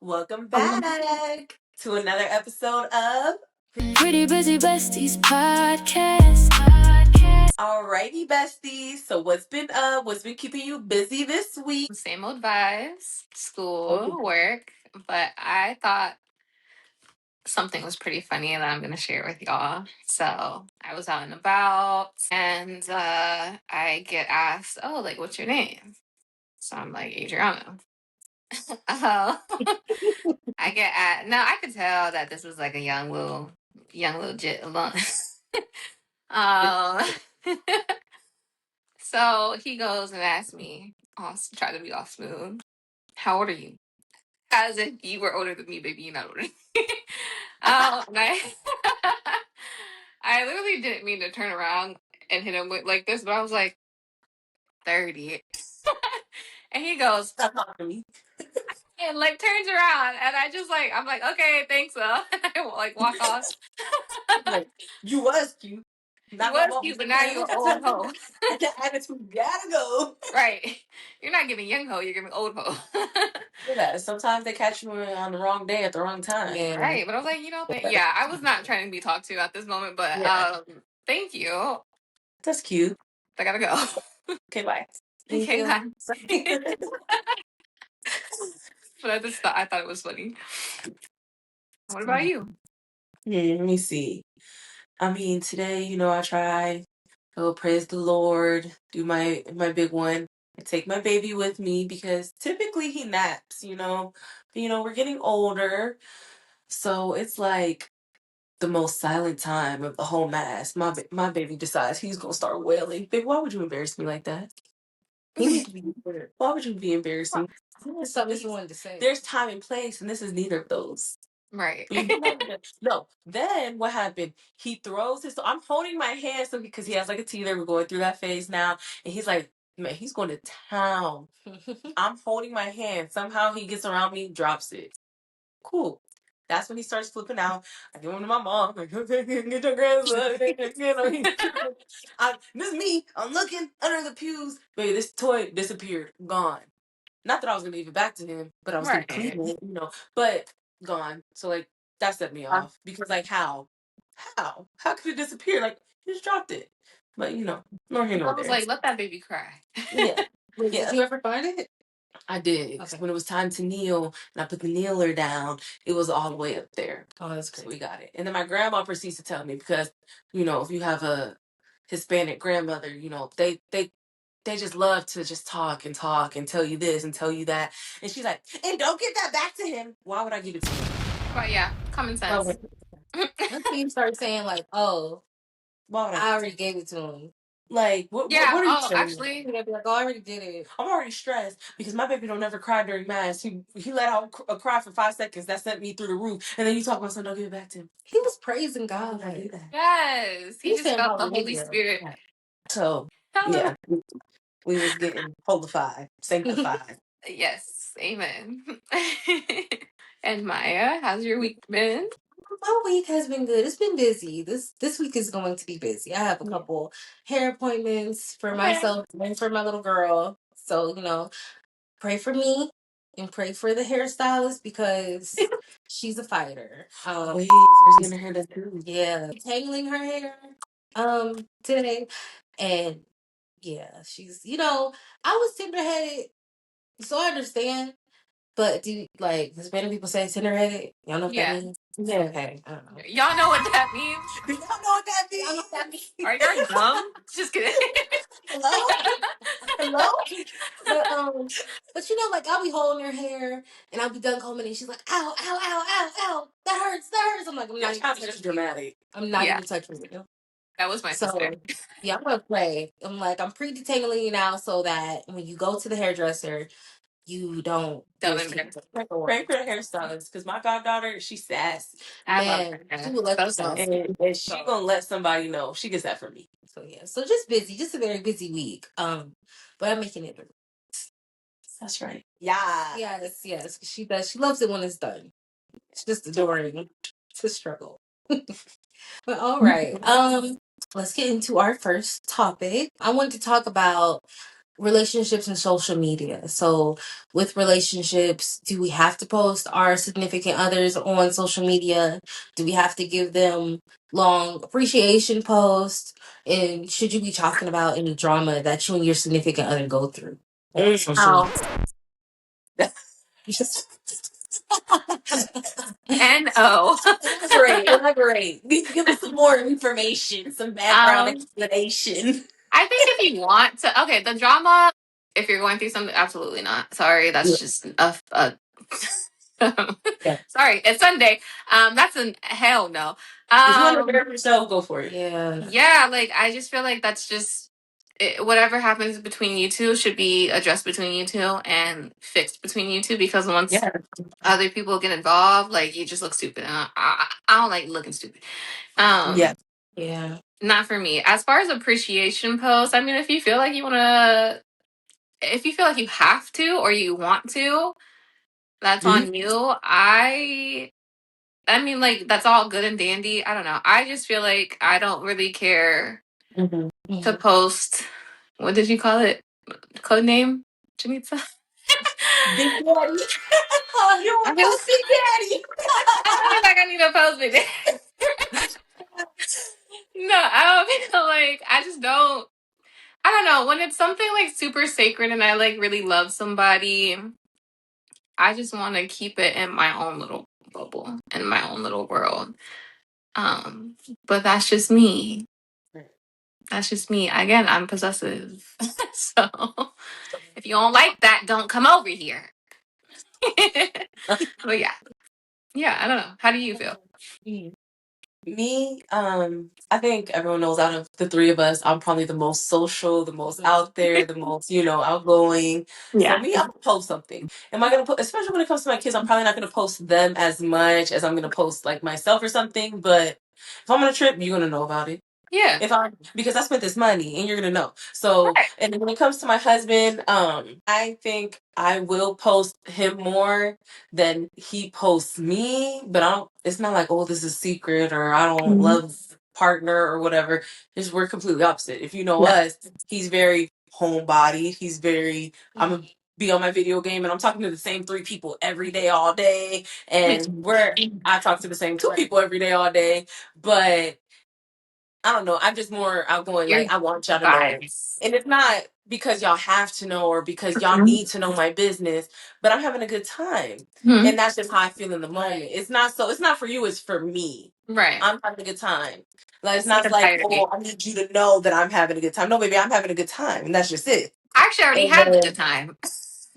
Welcome back to another episode of Pretty Busy Besties podcast. Alrighty Besties. So what's been up? What's been keeping you busy this week? Same old vibes, school, work, but I thought something was pretty funny that I'm going to share with y'all. So I was out and about and I get asked, oh, like, what's your name? So I'm like, Adriana. I get at now I could tell that this was like a young little jit alone. um, so he goes and asks me, try to be all smooth. How old are you? As if you were older than me, baby. You're not older than me. I, I literally didn't mean to turn around and hit him with like this, but I was like 30. And he goes, Stop talking to me. and like turns around, and I'm like, okay, thanks, and I like walk off. Like, you was cute. You was cute, but now you're an old hoe. The attitude gotta go. Right. You're not giving young hoe, you're giving old hoe. Yeah, sometimes they catch you on the wrong day at the wrong time. Yeah. Right. But I was like, yeah, I was not trying to be talked to at this moment, but thank you. That's cute. I gotta go. Okay, bye. Okay, bye. But I thought it was funny. What about you? Let me see. I mean, today, I try. Oh, praise the Lord. Do my big one. I take my baby with me because typically he naps, we're getting older. So it's like the most silent time of the whole mass. My baby decides he's going to start wailing. Babe, why would you embarrass me like that? Why would you be embarrassing? Something you wanted to say. There's time and place, and this is neither of those. Right. No. Then what happened? He throws his. So I'm holding my hand because he has like a teether. We're going through that phase now, and he's like, man, he's going to town. I'm holding my hand. Somehow he gets around me, drops it. Cool. That's when he starts flipping out. I give him to my mom. Like, okay, get your grandson. This is me. I'm looking under the pews. Baby, this toy disappeared. Gone. Not that I was gonna give it back to him, but I was gonna clean it, but gone. So like that set me off because like how could it disappear? Like you just dropped it, but nor here nor there. I was like, let that baby cry. Yeah. Did you ever find it? I did. Okay. When it was time to kneel and I put the kneeler down, it was all the way up there. Oh, that's great. So we got it. And then my grandma proceeds to tell me because if you have a Hispanic grandmother, they just love to just talk and tell you this and tell you that. And she's like, and don't give that back to him. Why would I give it to him? But yeah, common sense. Once you start saying like, oh, I already gave it to him. Like, what are you saying? Actually, they'd be like, oh, I already did it. I'm already stressed because my baby don't never cry during mass. He let out a cry for 5 seconds. That sent me through the roof. And then you talk about something, don't give it back to him. He was praising God. I do that. Yes. He just felt the Holy Spirit. So, yeah. We was getting holified, sanctified. Yes. Amen. And Maya, how's your week been? My week has been good. It's been busy. This week is going to be busy. I have a couple hair appointments for myself and for my little girl. So, pray for me and pray for the hairstylist because she's a fighter. Wait, she's getting her hair done too. Yeah, tangling her hair today. And yeah, she's I was tender-headed, so I understand. But Hispanic people say tender-headed? Y'all know what that means? Yeah. Okay. I don't know. Y'all know what that means? Y'all know what that means? Y'all know what that means? Are you dumb? Just kidding. Hello? But I'll be holding her hair and I'll be done combing and she's like, ow, ow, ow, ow, ow, that hurts. I'm like, I'm not even just dramatic. I'm not even touching you. That was my sister. Yeah, I'm gonna pray. I'm like, I'm pre-detangling you now so that when you go to the hairdresser, you don't pray for the hairstylist because my goddaughter, she's sassy. She will let us know. And she gonna let somebody know. She gets that from me. So yeah, so just busy, just a very busy week. But I'm making it. That's right. Yeah. Yes. She does. She loves it when it's done. It's just adoring to struggle. But all right. Let's get into our first topic. I wanted to talk about relationships and social media. So with relationships, do we have to post our significant others on social media? Do we have to give them long appreciation posts? And should you be talking about any drama that you and your significant other go through on social media? No. Elaborate. Give us some more information, some background explanation. I think if you want to, okay, the drama, if you're going through something, absolutely not. Sorry, that's just a sorry, it's Sunday. That's a hell no. If you want to embarrass yourself, go for it. Yeah, like I just feel like that's just whatever happens between you two should be addressed between you two and fixed between you two, because once other people get involved, like you just look stupid. And I don't like looking stupid. Yeah. Not for me. As far as appreciation posts, I mean, if you feel like you want to, if you feel like you have to or you want to, that's on you. I mean, like, that's all good and dandy. I don't know. I just feel like I don't really care to post. What did you call it? Code name, Janitza? Big Daddy. You want to post Big Daddy? I feel like I need to post Big Daddy. No, I don't feel like, I just don't. I don't know. When it's something like super sacred and I like really love somebody, I just want to keep it in my own little bubble, in my own little world. But that's just me. That's just me. Again, I'm possessive. So if you don't like that, don't come over here. But yeah. Yeah, I don't know. How do you feel? Me, I think everyone knows out of the three of us, I'm probably the most social, the most out there, the most, outgoing. So me, I'm gonna post something. Am I gonna put, especially when it comes to my kids, I'm probably not gonna post them as much as I'm gonna post like myself or something. But if I'm on a trip, you're gonna know about it. Yeah. Because I spent this money and you're gonna know. So, and when it comes to my husband, I think I will post him more than he posts me, but it's not like, oh, this is secret or I don't love partner or whatever. We're completely opposite. If you know us, he's very homebody. He's very, I'm gonna be on my video game and I'm talking to the same 3 people every day, all day. And I talk to the same 2 people every day, all day. But I don't know. I'm just more outgoing. Like, I want y'all to know. And it's not because y'all have to know or because y'all need to know my business, but I'm having a good time. And that's just how I feel in the moment. It's not for you, it's for me. Right. I'm having a good time. Like, it's not like, oh, I need you to know that I'm having a good time. No, baby, I'm having a good time. And that's just it. I actually already had a good time.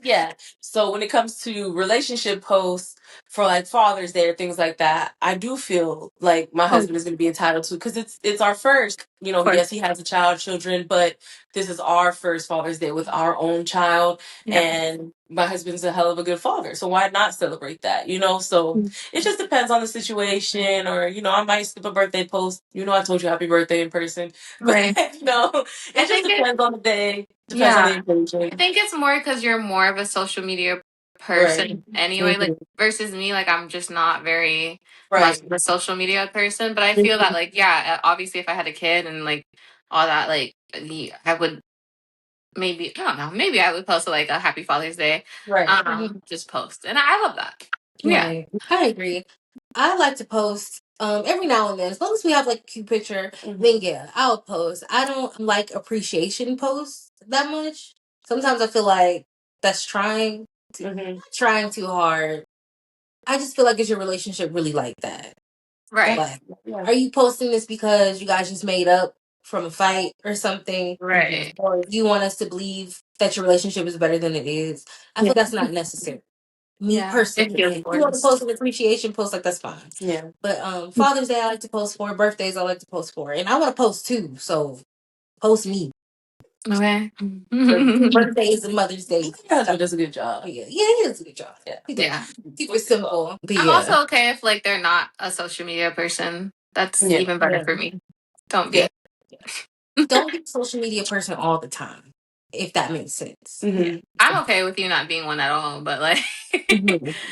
Yeah. So when it comes to relationship posts for like Father's Day or things like that, I do feel like my husband is going to be entitled to, because it's our first. Yes, he has children, but this is our first Father's Day with our own child, and my husband's a hell of a good father. So why not celebrate that? So it just depends on the situation, or I might skip a birthday post. I told you happy birthday in person, but Right. it just depends on the day. Depends on the occasion. I think it's more because you're more of a social media person anyway, like versus me. Like, I'm just not very much of a social media person, but I feel that, like, obviously if I had a kid and like all that, like I would maybe, I don't know, maybe I would post like a happy Father's Day. Just post. And I love that. Right. I agree. I like to post every now and then. As long as we have like a cute picture, then yeah, I'll post. I don't like appreciation posts that much. Sometimes I feel like that's trying too hard. I just feel like, is your relationship really like that? Right. Like, are you posting this because you guys just made up from a fight or something? Right. Or do you want us to believe that your relationship is better than it is? I feel that's not necessary. Me personally, if you want to post an appreciation post, like, that's fine. Yeah. But Father's Day I like to post for, birthdays I like to post for, and I want to post too. So post me. Okay. Birthdays and Mother's Day. Your husband does a good job. Yeah, he does a good job. Yeah. Super simple. But I'm also okay if like they're not a social media person. That's even better for me. Don't be. Don't be a social media person all the time, if that makes sense. I'm okay with you not being one at all, but like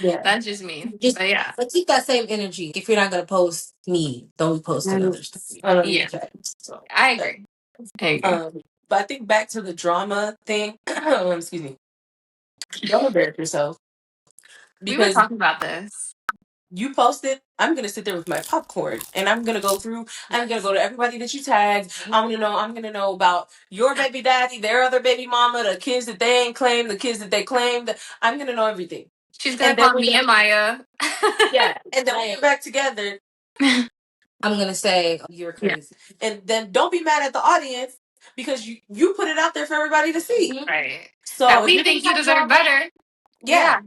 that's just me. But keep that same energy. If you're not gonna post me, don't post another stuff. I agree. But I think back to the drama thing. Excuse me. Don't embarrass yourself We were because talking about this. you post it. I'm gonna sit there with my popcorn and I'm gonna go through. I'm gonna go to everybody that you tagged. I'm gonna know about your baby daddy, their other baby mama, the kids that they ain't claimed, the kids that they claimed. I'm gonna know everything. She's gonna And then call me and Maya. yeah, and then when we're back together, I'm gonna say you're crazy. and then don't be mad at the audience because you put it out there for everybody to see. Right. So That if we you're think gonna you have deserve drama, better. yeah.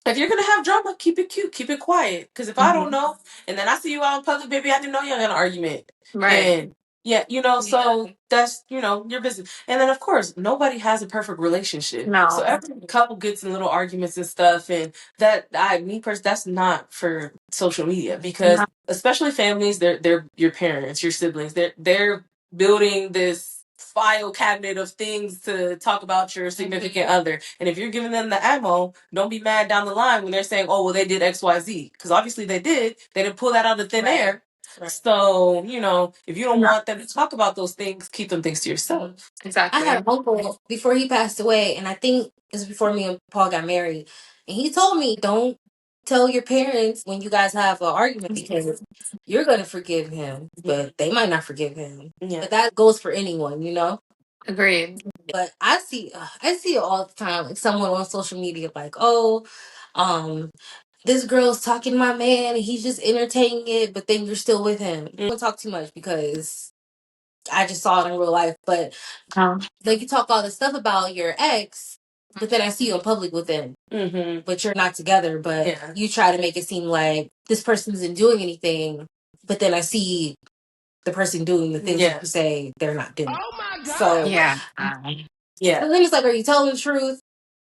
If you're gonna have drama, keep it cute, keep it quiet. Because if I don't know, and then I see you out in public, baby, I didn't know you had an argument. Right. And yeah, so that's your business. And then of course, nobody has a perfect relationship. No. So every couple gets in little arguments and stuff, and that's not for social media because No. especially families, they're your parents, your siblings, they're building this file cabinet of things to talk about your significant other. And if you're giving them the ammo, don't be mad down the line when they're saying, oh, well, they did XYZ. Because obviously they did. They didn't pull that out of thin air. Right. So, if you don't want them to talk about those things, keep them things to yourself. Exactly. I had an uncle before he passed away, and I think it was before me and Paul got married. And he told me, don't tell your parents when you guys have an argument because you're going to forgive him, but they might not forgive him. Yeah. But that goes for anyone, Agreed. But I see it all the time. Like someone on social media, like, oh, this girl's talking to my man, and he's just entertaining it, but then you're still with him. I don't talk too much because I just saw it in real life. But like you talk all this stuff about your ex, but then I see you in public with him, but you're not together. But you try to make it seem like this person isn't doing anything, but then I see the person doing the things you say they're not doing. Oh my God. So yeah. So then it's like, are you telling the truth?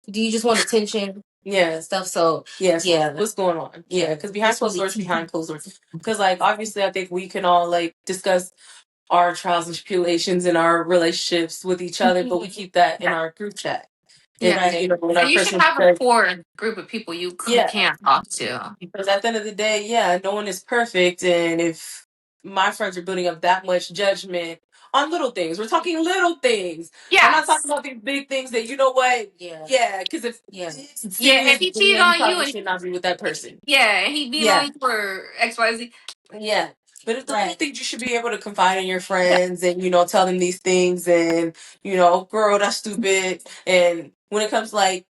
Do you just want attention? Yeah. Stuff. So what's going on? Yeah, because behind closed doors. Because like obviously, I think we can all like discuss our trials and tribulations in our relationships with each other, but we keep that in our group chat. Yeah, and you should have a core group of people you can't talk to. Because at the end of the day, no one is perfect, and if my friends are building up that much judgment on little things, we're talking little things. I'm not talking about these big things that you know what. Because if if he cheated on you and should not be with that person. And he beat on you for XYZ. Yeah. But if the little things, you should be able to confide in your friends and, tell them these things and, girl, that's stupid. And when it comes like,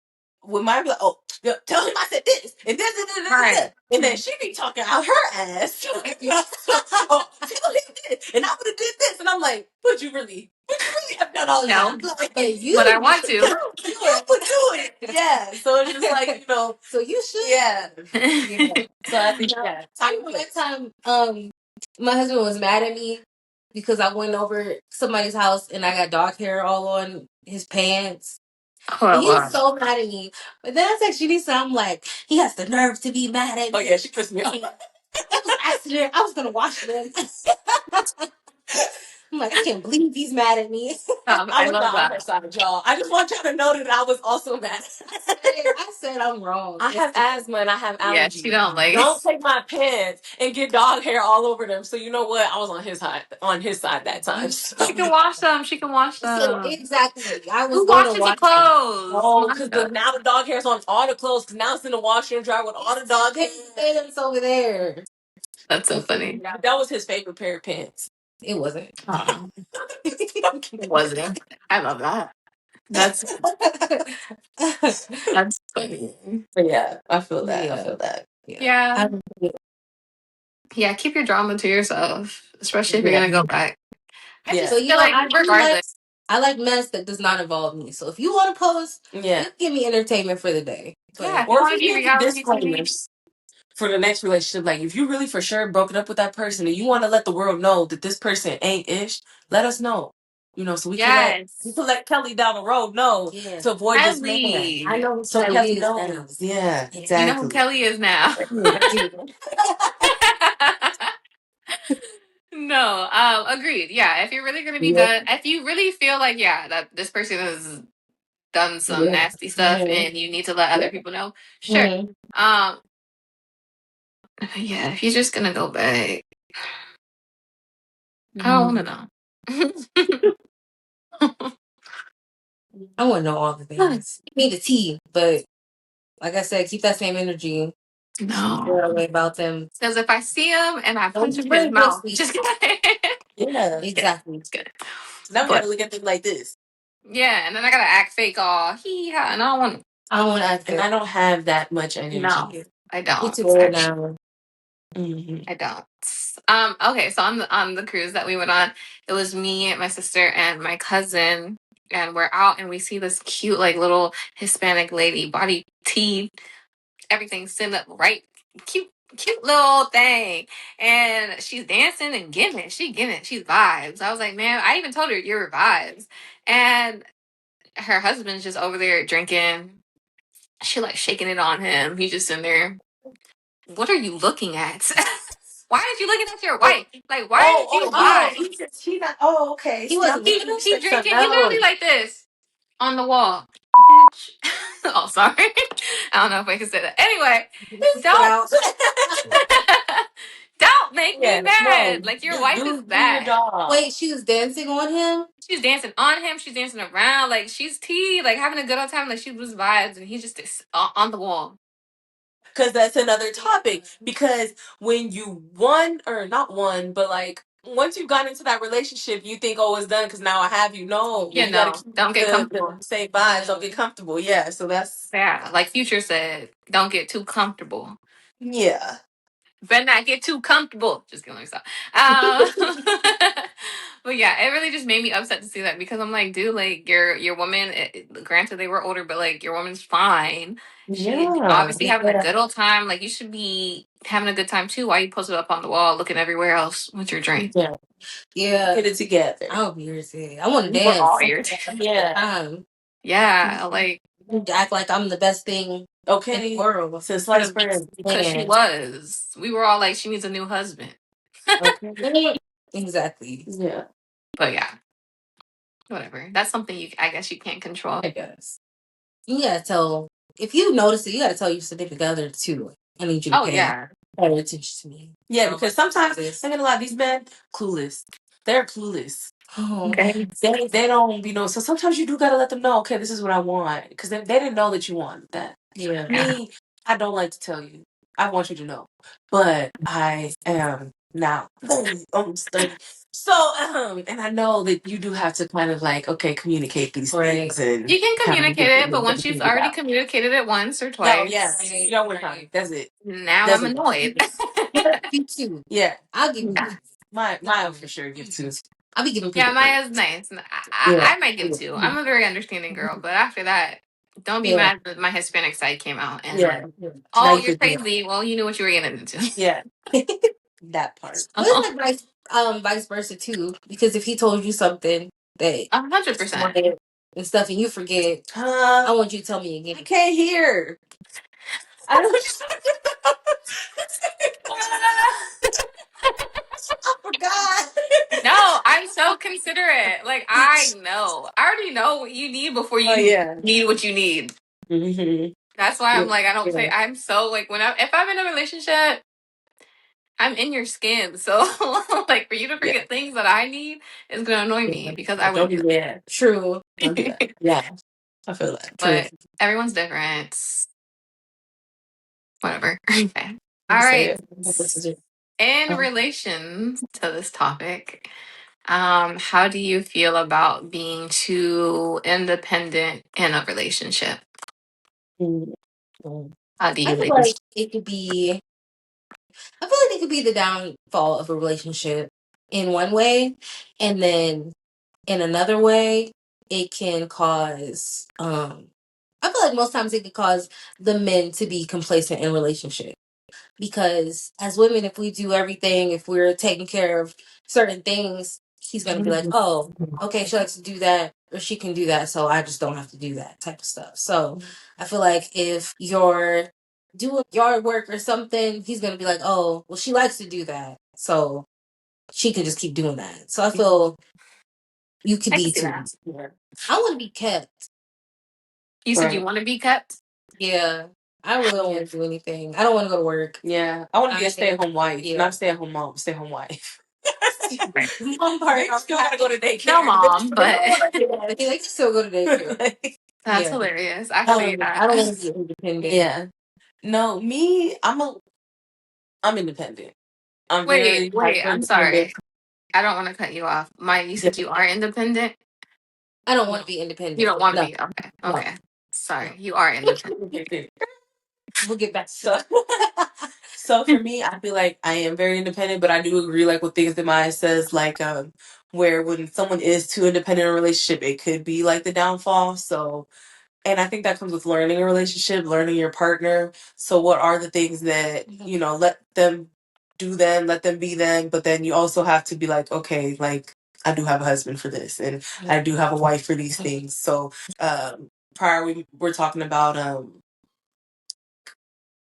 with my, like, oh, tell him I said this and this and this and this. And then she be talking out her ass. Oh, tell him this. And I would have did this. And I'm like, would you really have done all that? But I want to. You would do it. Yeah. So it's just like, So you should. Yeah. So I think, I remember that time, my husband was mad at me because I went over somebody's house and I got dog hair all on his pants. He was so mad at me. But then I said, Shanisa, I'm like, he has the nerve to be mad at me. Oh, yeah, she pissed me off. It was accident. I was going to wash them. I'm like, I can't believe he's mad at me. I was not on her side, y'all. I just want y'all to know that I was also mad. I said I'm wrong. I have asthma and I have allergies. Yeah, she don't like. Don't take my pants and get dog hair all over them. So you know what? I was on his side that time. So. She can wash them. She can wash them. So, exactly. I was Who going washes to wash the clothes? Oh, because now the dog hair's on all the clothes. Because now it's in the washer and dryer with all the dog hair. It's over there. That's so funny. That was his favorite pair of pants. It wasn't. It wasn't. I love that. That's funny. But yeah, I feel that. I feel that. Yeah. Yeah, keep your drama to yourself, especially if you're gonna go back. I just feel like regardless. I like mess that does not involve me. So if you want to post, you give me entertainment for the day. Yeah, or if you give disclaimers for the next relationship, like if you really for sure broken up with that person and you want to let the world know that this person ain't ish, let us know. So we can let Kelly down the road know to avoid this man. I know so Kelly knows. Yeah, exactly. You know who Kelly is now. No, agreed. Yeah, if you're really gonna be done, if you really feel like that this person has done some nasty stuff and you need to let other people know, sure. If you're just gonna go back, I don't want to know. I want to know all the things. Give me the tea, but like I said, keep that same energy. No. About them. Because if I see him and I punch him in his bring mouth, this just Yeah, exactly. it's good. now we But gotta look at them like this. yeah, and then I gotta act fake all hee-haw, and I don't want. I don't want to act. And I don't have that much energy. No, I Me don't. too old now. I don't. Okay, so on the cruise that we went on, it was me, my sister, and my cousin, and we're out and we see this cute like little Hispanic lady, body teeth, everything sitting up right, cute little thing, and she's dancing and getting it. She's vibes. I was like, man, I even told her you're vibes, and her husband's just over there drinking. She like shaking it on him. He's just in there. What are you looking at? Why aren't you looking at your wife? Like, why aren't you vibe? He not. Oh, okay. He wasn't. He Like drinking. something He literally else. like this on the wall. Bitch. Oh, sorry. I don't know if I can say that. Anyway, don't don't make me mad. Like your wife is Do your bad. dog. Wait, she was dancing on him. She's dancing on him. She's dancing around. Like she's tea. Like having a good old time. Like she was vibes, and he's just on the wall. Because that's another topic. Because when you won or not won, but like once you've gotten into that relationship, you think, oh, it's done because now I have you. No, Yeah, you gotta no, keep don't get comfortable. the same vibes. Don't get comfortable. Yeah, so that's Yeah, like Future said, don't get too comfortable. yeah. Better not get too comfortable. Just kidding myself. Um, but yeah, it really just made me upset to see that because I'm like, dude, like your woman. Granted, they were older, but like your woman's fine. She's obviously having a good old time. Like you should be having a good time too. Why you posted up on the wall, looking everywhere else with your drink? Yeah. Get it together. I would be irritated. I want to We're all dance. irritated. Yeah, like act like I'm the best thing okay in the world. since sliced bread. because she was. We were all like, she needs a new husband. Okay. Exactly. Yeah. But yeah, whatever. That's something I guess you can't control. I guess. You gotta tell, if you notice it, you gotta tell your significant other too. I need you to pay better attention to me. Yeah, because sometimes I'm gonna lie, these men clueless. They're clueless. Oh, Okay. They don't you know. So sometimes you do gotta let them know. Okay, this is what I want because they didn't know that you want that. Yeah. Me, I don't like to tell you. I want you to know, but I am now 30, almost 30. So and I know that you do have to kind of like communicate these things and you can communicate it, but once you've already out. communicated it once or No, twice, you don't want to. That's it. now That's I'm annoyed. You too. Yeah, I'll give you Maya for sure give two. I'll be giving people. Yeah, Maya's nice. I might give two. I'm a very understanding girl, but after that, don't be mad that my Hispanic side came out and oh, you're crazy. Well, you knew what you were getting into. Yeah, that part. But it's like vice versa too, because if he told you something that 100% and stuff and you forget, I want you to tell me again. I can't hear. I don't. I forgot. No, I'm so considerate. Like I know. I already know what you need before you need what you need. Mm-hmm. That's why I'm like, I don't say. I'm so like if I'm in a relationship, I'm in your skin. So like for you to forget things that I need is gonna annoy me because I would do that. True. Don't do that. Yeah, I feel that. But everyone's different. Whatever. Okay. All right. In relation to this topic, how do you feel about being too independent in a relationship? How do you feel like it could be I feel like it could be the downfall of a relationship in one way, and then in another way, it can cause I feel like most times it could cause the men to be complacent in relationship. Because as women, if we do everything, if we're taking care of certain things, he's gonna be like, oh, okay, she likes to do that, or she can do that, so I just don't have to do that type of stuff. So I feel like if you're doing yard work or something, he's gonna be like, oh, well, she likes to do that, so she can just keep doing that. So I feel you could be too. I want to be kept. You said you want to be kept? Yeah. I really don't want to do anything. I don't want to go to work. Yeah. I want to be a stay-at-home wife. Not a stay-at-home mom, stay-at-home wife. Mom part. I still gotta go to daycare. No, mom, but Yeah, he likes to still go to daycare. that's hilarious. Actually, I don't want to be independent. Yeah. No, me, I'm independent. I'm very wait. hyper I'm independent. sorry. I don't want to cut you off. Maya, you said you are independent. I don't want to be independent. You don't want to No. be. Okay. No. Okay. Sorry. You are independent. We'll get back to So, so for me, I feel like I am very independent, but I do agree, like with things that Maya says, like where when someone is too independent in a relationship, it could be like the downfall. So, and I think that comes with learning a relationship, learning your partner. So, what are the things that let them do them, let them be them, but then you also have to be like, okay, like I do have a husband for this, and I do have a wife for these things. So, prior we were talking about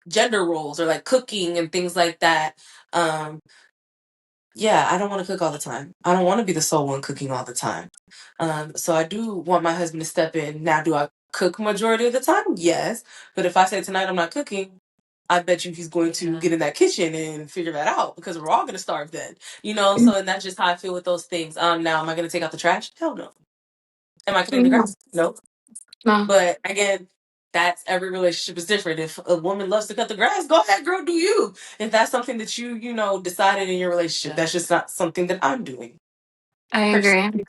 gender roles or like cooking and things like that. Um, yeah, I don't want to cook all the time. I don't want to be the sole one cooking all the time. So I do want my husband to step in. Now, do I cook majority of the time? Yes. But if I say tonight I'm not cooking, I bet you he's going to get in that kitchen and figure that out because we're all going to starve then. So and that's just how I feel with those things. Now, am I going to take out the trash? Hell no. Am I cutting the grass? No. No. But again, that's every relationship is different. If a woman loves to cut the grass, go ahead, girl, do you. If that's something that you decided in your relationship, that's just not something that I'm doing. I agree.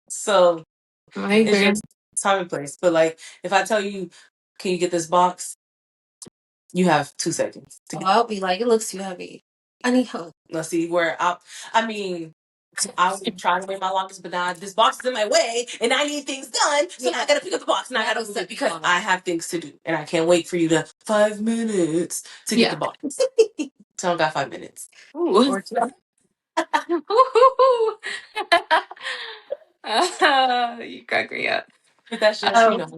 So I it's agree. just time and place. But like, if I tell you, can you get this box? You have 2 seconds to get. I'll be like, it looks too heavy. I need help. Let's see where I mean, I was trying to wait my longest, but now this box is in my way, and I need things done. So now I gotta pick up the box, and I gotta move it because I have things to do, and I can't wait for you to 5 minutes to get the box. So I got 5 minutes. Ooh. Or You crack me up. but that's just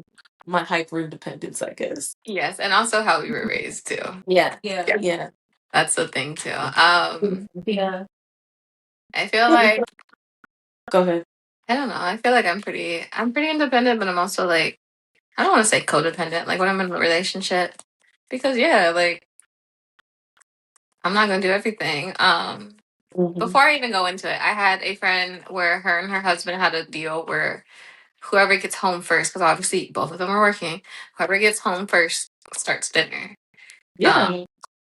my hyper independence, I guess. Yes, and also how we were raised too. Yeah. Yeah. That's the thing too. Yeah. I feel like Go ahead. I don't know. I feel like I'm pretty independent, but I'm also like I don't want to say codependent. Like when I'm in a relationship, because like I'm not gonna do everything. Before I even go into it, I had a friend where her and her husband had a deal where whoever gets home first, because obviously both of them are working, whoever gets home first starts dinner. Yeah.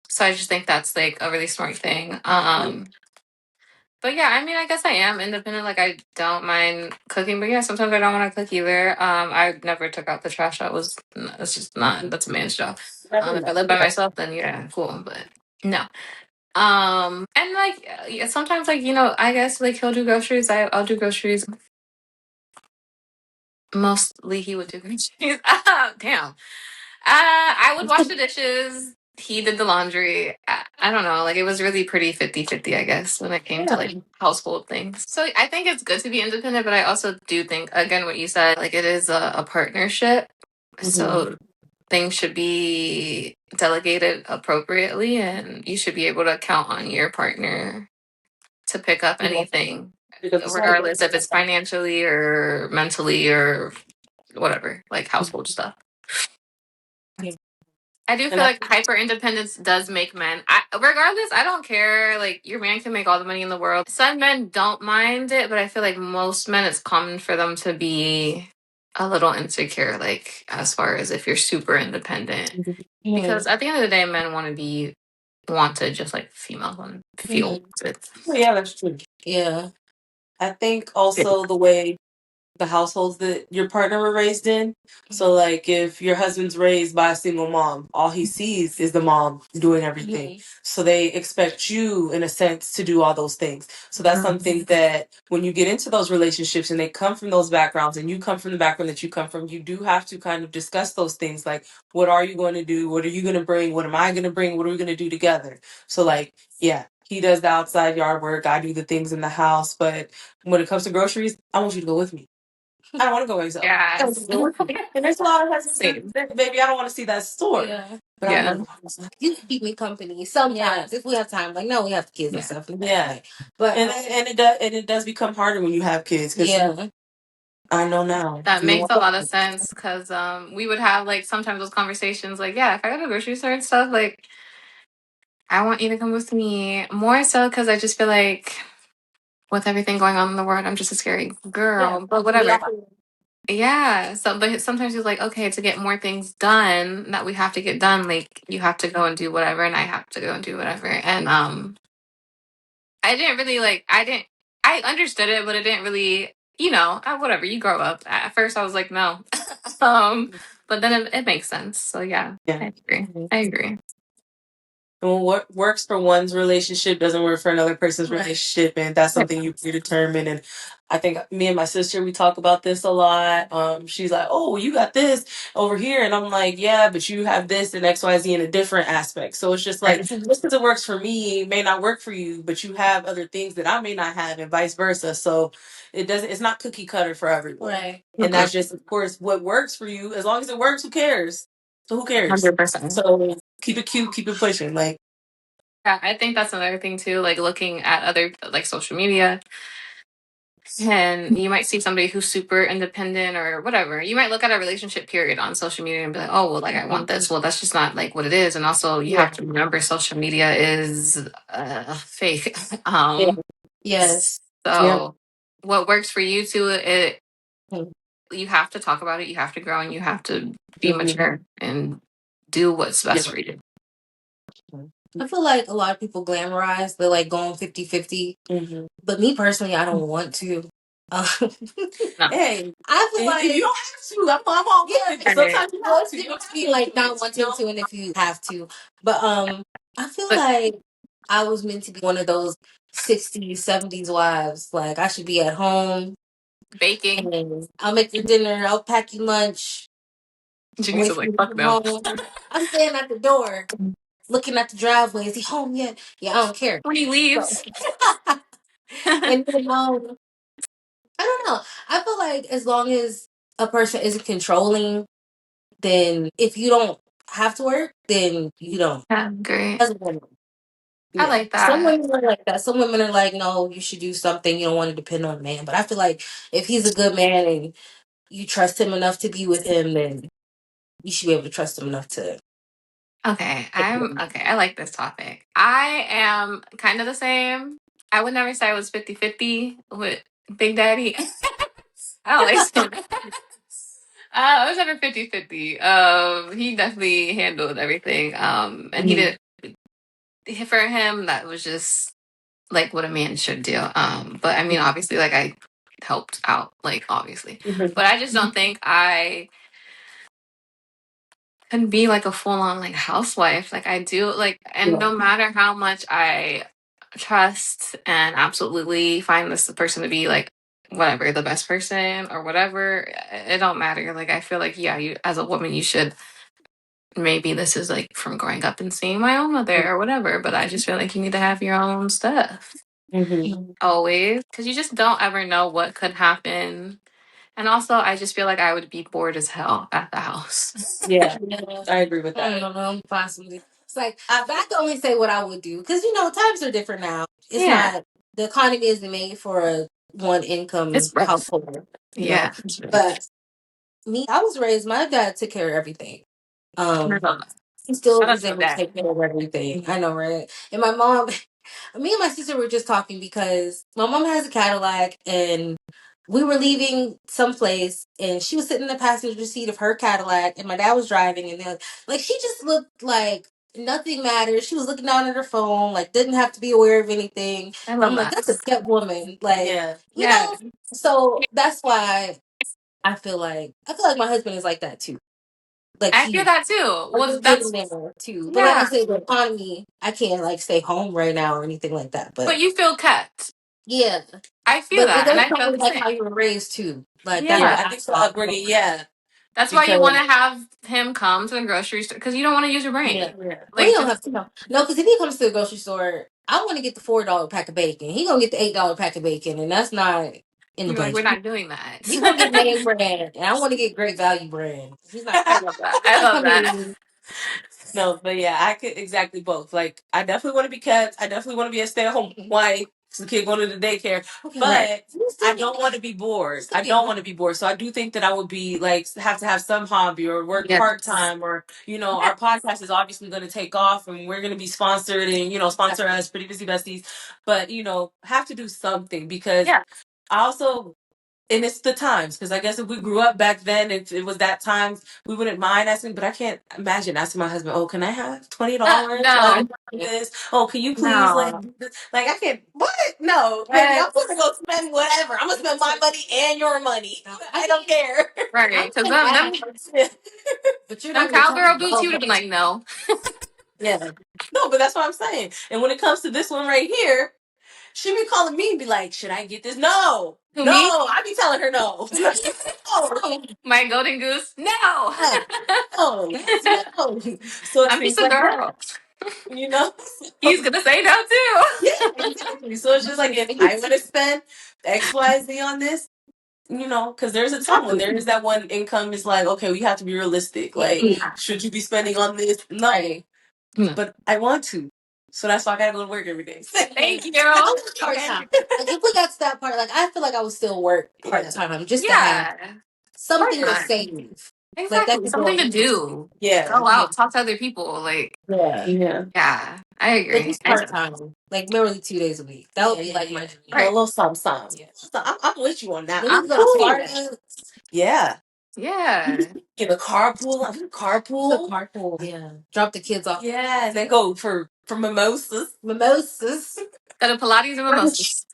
So I just think that's like a really smart thing. But yeah, I mean, I guess I am independent. Like I don't mind cooking, but yeah, sometimes I don't want to cook either. I never took out the trash. That's just not. That's a man's job. If I live by myself, then yeah, cool. But no. And like sometimes like I guess like he'll do groceries. I'll do groceries. Mostly he would do groceries. Damn. I would wash the dishes. He did the laundry. I don't know. Like it was really pretty 50-50, I guess, when it came to like household things. So I think it's good to be independent, but I also do think, again, what you said, like it is a partnership. So things should be delegated appropriately and you should be able to count on your partner to pick up anything, regardless if it's financially or mentally or whatever, like household stuff. I do feel like hyper independence does make men. Regardless, I don't care. Like your man can make all the money in the world. Some men don't mind it, but I feel like most men, it's common for them to be a little insecure. Like as far as if you're super independent, because at the end of the day, men want to be wanted, just like females want to feel wanted. Yeah, that's true. Yeah. I think also the way the households that your partner were raised in. So like if your husband's raised by a single mom, all he sees is the mom doing everything. So they expect you in a sense to do all those things. So that's something that when you get into those relationships and they come from those backgrounds and you come from the background that you come from, you do have to kind of discuss those things like what are you going to do? What are you going to bring? What am I going to bring? What are we going to do together? So like, yeah, he does the outside yard work, I do the things in the house, but when it comes to groceries, I want you to go with me. I don't want to go myself. Yes. And there's a lot of husbands that, baby, I don't want to see that store. Yeah. But Yeah. You can keep me company sometimes if we have time. Like no, we have kids and stuff. Yeah. But And it does become harder when you have kids. yeah. I know now. That makes a lot of sense because we would have like sometimes those conversations like, yeah, if I go to the grocery store and stuff, like I want you to come with me more so because I just feel like with everything going on in the world, I'm just a scary girl. But whatever. Yeah. So, but sometimes he's like, okay, to get more things done that we have to get done, like you have to go and do whatever, and I have to go and do whatever. And I didn't really I understood it, but it didn't really, whatever. You grow up. At first, I was like, no. But then it makes sense. So yeah, I agree. I agree. And what works for one's relationship doesn't work for another person's relationship, and that's something you predetermine. And I think me and my sister, we talk about this a lot. She's like, "Oh, you got this over here," and I'm like, "Yeah, but you have this and X, Y, Z in a different aspect." So it's just like, just because it works for me, it may not work for you, but you have other things that I may not have, and vice versa. So it doesn't. It's not cookie cutter for everyone, Right. and that's just, of course, what works for you. As long as it works, who cares? So who cares? 100%. So keep it cute, keep it pushing, like. Yeah, I think that's another thing too, like looking at other like social media. And you might see somebody who's super independent or whatever. You might look at a relationship period on social media and be like, oh, well, like I want this. Well, that's just not like what it is. And also you have to remember social media is fake. Yes. So what works for you too, you have to talk about it. You have to grow and you have to be mature and do what's best for you. I feel like a lot of people glamorize the like going 50-50. But me personally, I don't want to. No. Hey, I feel like you don't have to. I'm all yeah, good. Sometimes you have to. You don't be like not wanting to, and if you have to. But I feel like I was meant to be one of those 60s, 70s wives. Like I should be at home baking. and I'll make your dinner, I'll pack you lunch. Wait for you to come home. I'm standing at the door, looking at the driveway. Is he home yet? Yeah, I don't care. When he leaves. And then I don't know. I feel like as long as a person isn't controlling, then if you don't have to work, then you don't. Yeah, great. As a woman. I like that. Some women are like that. Some women are like, no, you should do something. You don't want to depend on a man. But I feel like if he's a good man and you trust him enough to be with him, then you should be able to trust him enough to. Okay, I like this topic. I am kind of the same. I would never say I was 50-50 with Big Daddy. I don't like saying that. I was never 50-50. He definitely handled everything. And he did, for him, that was just like what a man should do. But I mean, obviously, like I helped out, like obviously. But I just don't think I can be like a full-on like housewife like I do, like, and no matter how much I trust and absolutely find this person to be like whatever the best person or whatever, it don't matter. Like I feel like, yeah, you as a woman, you should, maybe this is like from growing up and seeing my own mother or whatever, but I just feel like you need to have your own stuff always, because you just don't ever know what could happen. And also, I just feel like I would be bored as hell at the house. Yeah, I agree with that. I don't know, possibly. It's like I can only say what I would do because times are different now. It's not, the economy isn't made for a one income household. Yeah, but me, I was raised. My dad took care of everything. He still Shout out was to able to Dad. take care of everything. I know, right? And my mom, me and my sister were just talking because my mom has a Cadillac and we were leaving someplace and she was sitting in the passenger seat of her Cadillac and my dad was driving, and then like she just looked like nothing mattered. She was looking down at her phone, like didn't have to be aware of anything. I love I'm like, that. that's a kept woman. Like, you know, so that's why I feel like my husband is like that too. Like I feel that too. well, that's there too. But like I said, the economy, I can't like stay home right now or anything like that. But you feel kept. Yeah, I feel that, and I feel like how you were raised too. Like I think so. Upbringing, that's why you want to have him come to the grocery store because you don't want to use your brain. Yeah. Like, well, he don't have to come. No, because if he comes to the grocery store, I want to get the $4 pack of bacon. He gonna get the $8 pack of bacon, and that's not in the budget. We're not doing that. He's gonna get name brand, and I want to get great value brand. He's not. I love that. I love that. No, but yeah, I could exactly both. Like, I definitely want to be kept. I definitely want to be a stay-at-home wife. It's the kid going to the daycare. Okay. But I don't want to be bored. I don't want to be bored. So I do think that I would be like have to have some hobby or work Yes. part-time, or our podcast is obviously going to take off and we're going to be sponsored and sponsor us, Pretty Busy Besties. But have to do something, because Yeah. I also, and it's the times, because I guess if we grew up back then, if it was that times, we wouldn't mind asking. But I can't imagine asking my husband, "Oh, can I have $20? No. This. Oh, can you please No. like I can't. What? No, baby, I'm gonna go spend whatever. I'm gonna spend my money and your money. I don't care. Right. Because them but you're them not gonna cowgirl tell boots, you would have been like, no. Yeah. No, but that's what I'm saying. And when it comes to this one right here, she be calling me and be like, "Should I get this?" No. Who, No, me? I be telling her no. No. My golden goose? No. No. No. So I'm just a girl. you know? He's gonna say no too. Yeah, exactly. So it's just like, if I want to spend XYZ on this, because there's a time when there is that one income is like, okay, we have to be realistic. Like, should you be spending on this? No. Right. But I want to. So that's why I gotta go to work every day. Thank you. Part-time. Like, if we got to that part, like, I feel like I would still work part-time just to have something to Part-time. save. Exactly. Like, Something to do. Yeah. Go out, talk to other people. Like, Yeah. yeah, I agree. But just part-time. Like, literally 2 days a week. That would be like my dream. A little something. Yeah. I'm with you on that. We I'm need to go to cool. Starbucks. Yeah. Yeah. Get a carpool. Carpool. Yeah. Drop the kids off. Yeah. And then go for mimosas. Mimosas. Go to Pilates and mimosas.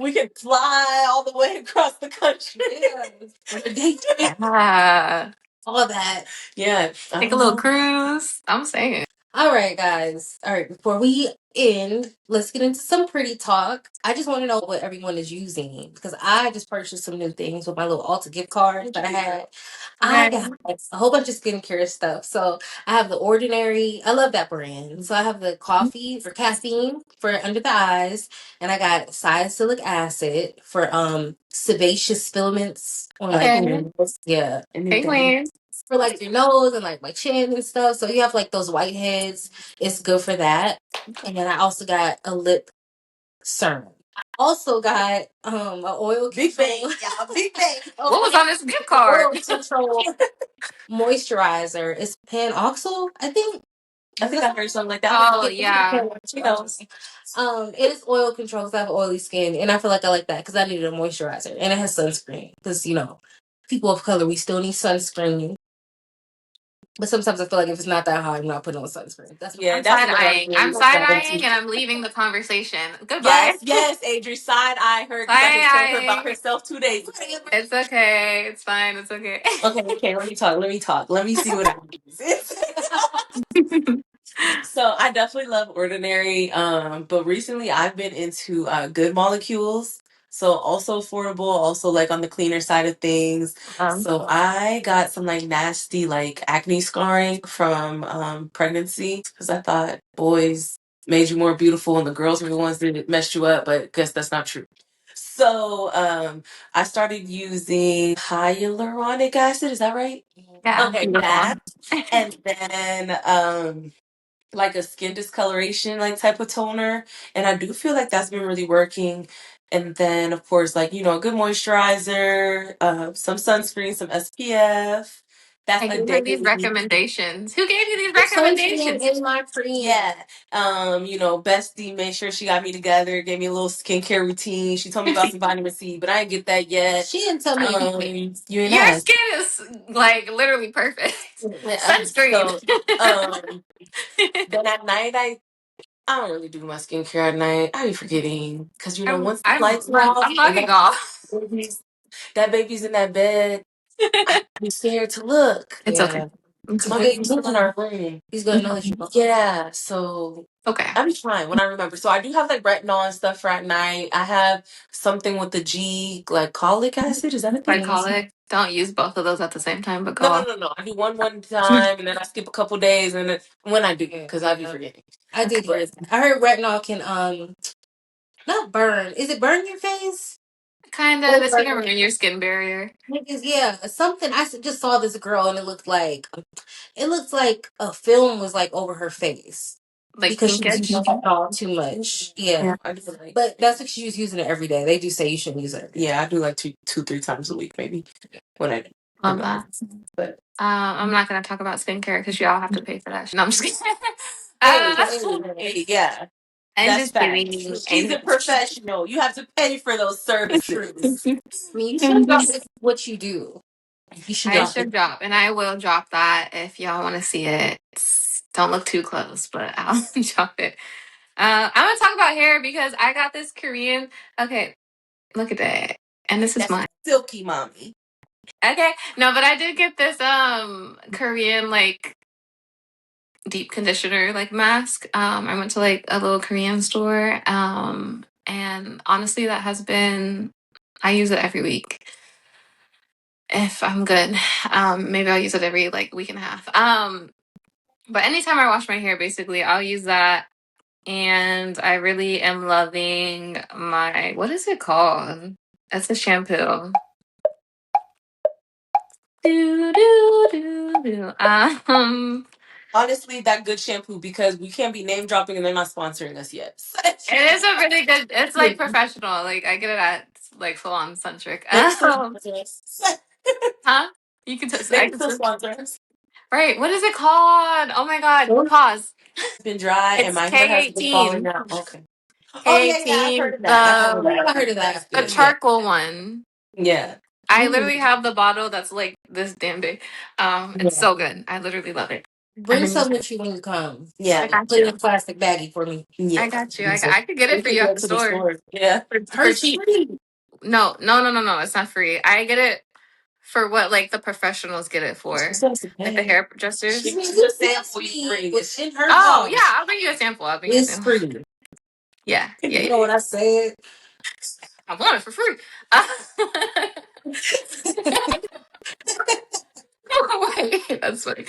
We can fly all the way across the country. Yeah. All that. Yeah. Take a little cruise. I'm saying. All right, guys. All right, before we end, let's get into some pretty talk. I just want to know what everyone is using, because I just purchased some new things with my little Ulta gift card that I had. I got a whole bunch of skincare stuff. So I have The Ordinary. I love that brand. So I have the coffee for caffeine for under the eyes, and I got salicylic acid for sebaceous filaments on my nose. Yeah. For like your nose and like my chin and stuff. So you have like those whiteheads. It's good for that. And then I also got a lip serum. I also got an oil Big control. Big bang. What was on this gift card? Oil control moisturizer. It's Panoxyl, I think. I heard something like that. Oh, yeah. It is oil control because I have oily skin, and I feel like I like that because I needed a moisturizer, and it has sunscreen because people of color, we still need sunscreen. But sometimes I feel like if it's not that hot, I'm not putting on sunscreen. That's I'm side-eyeing. I'm side-eyeing and I'm leaving the conversation. Goodbye. Yes, Adri, side-eye her because I just told her about herself 2 days ago. It's okay. It's fine. It's okay. Okay, let me talk. Let me see what I use. So I definitely love Ordinary, but recently I've been into Good Molecules. So also affordable, also like on the cleaner side of things. So I got some like nasty like acne scarring from pregnancy, because I thought boys made you more beautiful and the girls were the ones that messed you up, but guess that's not true. So I started using hyaluronic acid. Is that right? Yeah. Okay, that. And then like a skin discoloration like type of toner, and I do feel like that's been really working. And then of course, like a good moisturizer, some sunscreen, some SPF. That's I gave her these recommendations. Who gave you these recommendations? In my cream. Yeah. Bestie made sure she got me together, gave me a little skincare routine. She told me about some vitamin C, but I didn't get that yet. She didn't tell me anything. Your skin is like literally perfect. Sunscreen. Then at night, I don't really do my skincare at night. I be forgetting because once the lights are off, I'm logging off. That baby's in that bed. I'm scared to look. It's okay. My baby's in our room. He's gonna know that you. Yeah, so okay. I'm trying when I remember. So I do have like retinol and stuff for at night. I have something with the G glycolic acid. Is that a thing? Glycolic. Don't use both of those at the same time, but go on. No. I do one time and then I skip a couple days, and then when I do, because I be forgetting. I did hear that. I heard retinol can not burn. Is it burn your face? Kind of. It's gonna ruin your skin barrier. Yeah, something. I just saw this girl and it looked like a film was like over her face. like because she was pinkish. using it all too much. Yeah. I do like, But that's because she was using it every day. They do say you shouldn't use it every day. yeah, I do like 3 times a week maybe when I Love that. But I'm not gonna talk about skincare because y'all have to pay for that. No, I'm just kidding. yeah, I'm that's just fact. kidding. She's a professional. You have to pay for those services. I mean, you should drop what you do. You should I drop should it. drop, and I will drop that if y'all want to see it. Don't look too close, but I'll drop it. I'm gonna talk about hair because I got this Korean. Okay, look at that, and this is That's mine. silky, mommy. Okay, no, but I did get this Korean like deep conditioner like mask. I went to like a little Korean store, and honestly, that has been. I use it every week if I'm good. Maybe I'll use it every like week and a half. But anytime I wash my hair, basically, I'll use that. And I really am loving my, what is it called? It's a shampoo. Do, do, do, do. Honestly, that good shampoo because we can't be name dropping and they're not sponsoring us yet. It is a really good, it's like professional. Like I get it at like full on Centric. They can still sponsor us. Huh? You can They can still sponsor us. Right. What is it called? Oh my God. Pause. It's been dry and It's my hair has been falling K18. out. Okay. Oh yeah, yeah, I've heard K18. of that. I've I heard of that. The Good. charcoal one. Yeah. I literally have the bottle that's like this damn big. It's so good. I literally love it. Bring some with you when you come. Yeah. I got Put it in you. a plastic baggie for me. Yeah. I got you. I could get it for you at the store. Yeah. For cheap. No. It's not free. I get it for what like the professionals get it for. Like the hairdressers. The sample you bring. It's in her Oh box. yeah, I'll bring you a sample. It's free. Yeah. You know what I said? I want it for free. Wait, that's funny.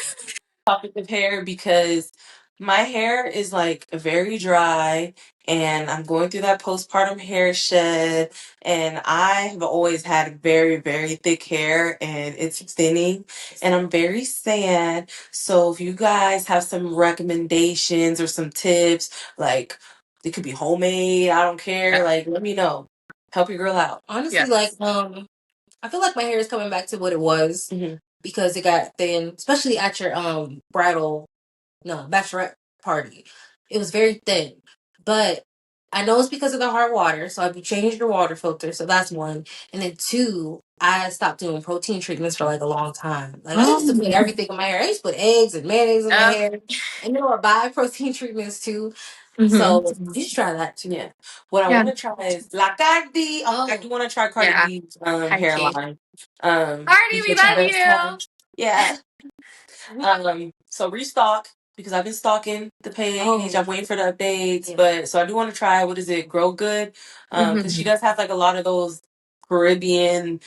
Topic of hair because my hair is like very dry and I'm going through that postpartum hair shed and I have always had very, very thick hair and it's thinning and I'm very sad. So if you guys have some recommendations or some tips, like it could be homemade, I don't care, like let me know. Help your girl out. Honestly, like I feel like my hair is coming back to what it was because it got thin, especially at your bachelorette party. It was very thin, but I know it's because of the hard water. So I've changed your water filter. So that's one, and then two, I stopped doing protein treatments for like a long time. Like I used to put everything in my hair. I used to put eggs and mayonnaise in my hair, and then I would buy protein treatments too. So you should try that too. Yeah. What I want to try is La Cardi. I do want to try Cardi B's hairline. Cardi, we love you. Yeah. So restock because I've been stalking the page. I'm waiting for the updates, but so I do want to try. What is it? Grow Good. Because she does have like a lot of those Caribbean,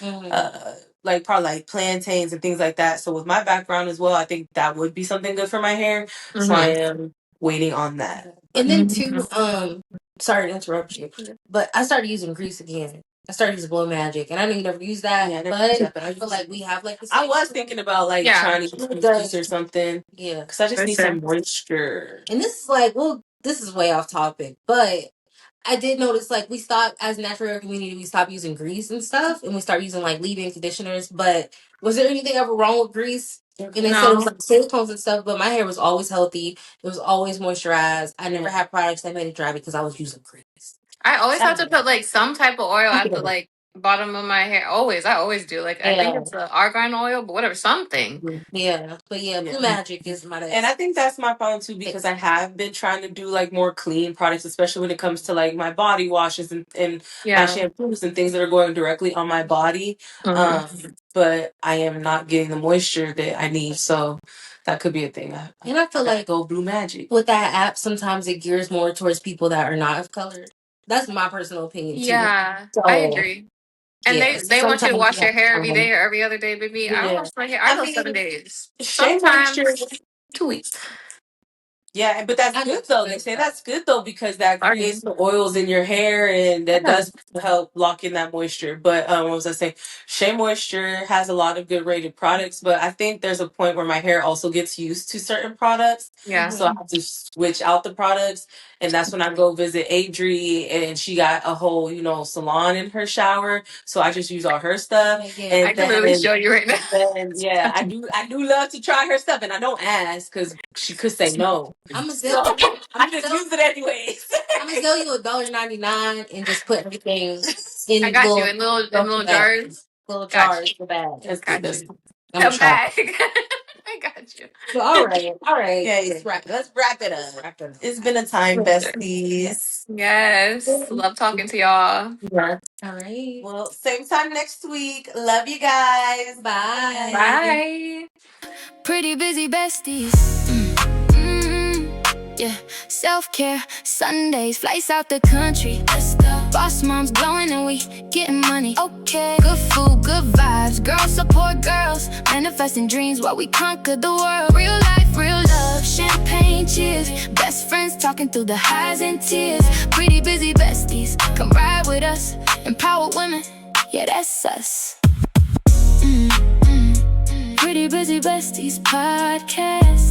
like probably like plantains and things like that. So with my background as well, I think that would be something good for my hair. So I am waiting on that. And then two, sorry to interrupt you, but I started using grease again. I started using Blow Magic, and I know you never use that, but I feel like we have like the same. I was thinking about like trying to use grease or something. Yeah, because I just need some moisture. And this is like, this is way off topic, but I did notice like we stopped as a natural hair community. We stopped using grease and stuff, and we started using like leave-in conditioners. But was there anything ever wrong with grease? And they said it was like silicones and stuff, but my hair was always healthy. It was always moisturized. I never had products that made it dry because I was using grease. I always have to put like some type of oil at the like bottom of my hair. I always do. Like I think it's the argan oil, but whatever, something. Yeah, but Blue Magic is my. And I think that's my problem too because I have been trying to do like more clean products, especially when it comes to like my body washes and my shampoos and things that are going directly on my body. But I am not getting the moisture that I need, so that could be a thing. And I feel like go Blue Magic with that app. Sometimes it gears more towards people that are not of color. That's my personal opinion too. Yeah, I agree. And they want you to wash your hair every day or every other day, baby. I don't wash my hair. I go 7 days. Sometimes 2 weeks. Yeah, but that's I know good it's though. good They say stuff. that's good though because that creates the oils in your hair and that Yeah. does help lock in that moisture. But what was I saying? Shea Moisture has a lot of good rated products, but I think there's a point where my hair also gets used to certain products. Yeah. So I have to switch out the products, and that's when I go visit Adri, and she got a whole, salon in her shower. So I just use all her stuff, Yeah. I and can literally show you right now. then yeah, I do love to try her stuff, and I don't ask because she could say no. I'm gonna So sell you. I just use it anyways. I'm gonna sell you $1.99 and just put everything I in got you little in little duffel bags, jars. little Got jars, you. the bag. That's good. Got That's you. good. I'm gonna A try. bag. I got you. But all right. Yeah, yeah. Let's wrap it up. It's been a time, besties. Yes. Love talking to y'all. Yeah. All right. Well, same time next week. Love you guys. Bye. Bye. Pretty busy besties. Yeah, self-care, Sundays, flights out the country. Boss moms blowing and we getting money. Okay, good food, good vibes. Girls support girls, manifesting dreams while we conquer the world. Real life, real love, champagne cheers. Best friends talking through the highs and tears. Pretty busy besties, come ride with us. Empowered women, yeah, that's us. Pretty busy besties podcast.